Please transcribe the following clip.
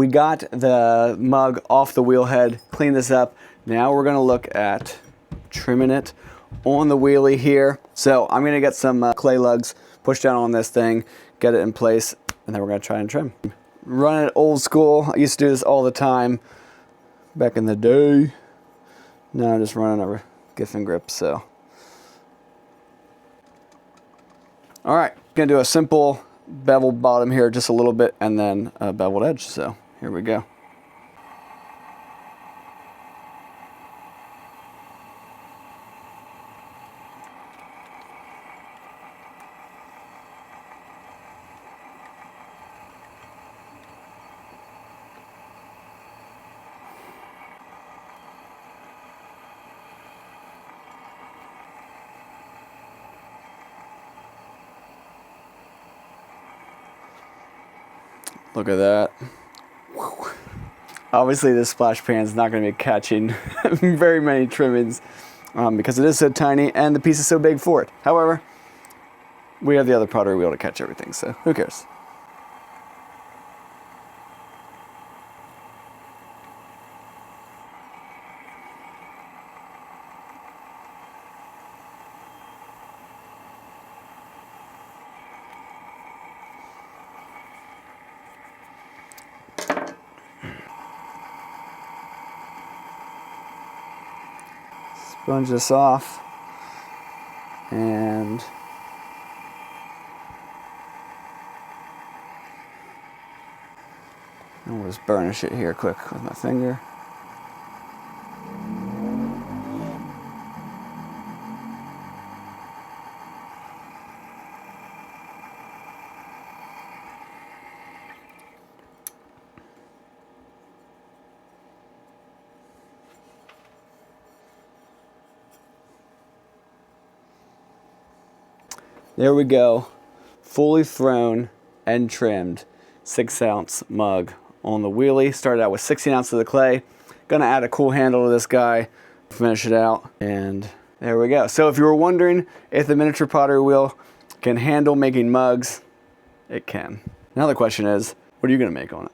we got the mug off the wheel head, clean this up. Now we're gonna look at trimming it on the wheelie here. So I'm gonna get some clay lugs, push down on this thing, get it in place, and then we're gonna try and trim. Run it old school. I used to do this all the time back in the day. Now I'm just running over Giffen grip, so. All right, gonna do a simple beveled bottom here, just a little bit, and then a beveled edge, so here we go. Look at that. Obviously this splash pan is not going to be catching very many trimmings because it is so tiny and the piece is so big for it. However, we have the other pottery wheel to catch everything, so who cares? Sponge this off and I'll just burnish it here quick with my finger. There we go, fully thrown and trimmed 6-ounce mug on the wheelie. Started out with 16 ounces of the clay. Gonna add a cool handle to this guy, finish it out, and there we go. So if you were wondering if the miniature pottery wheel can handle making mugs, it can. Now the question is, what are you gonna make on it?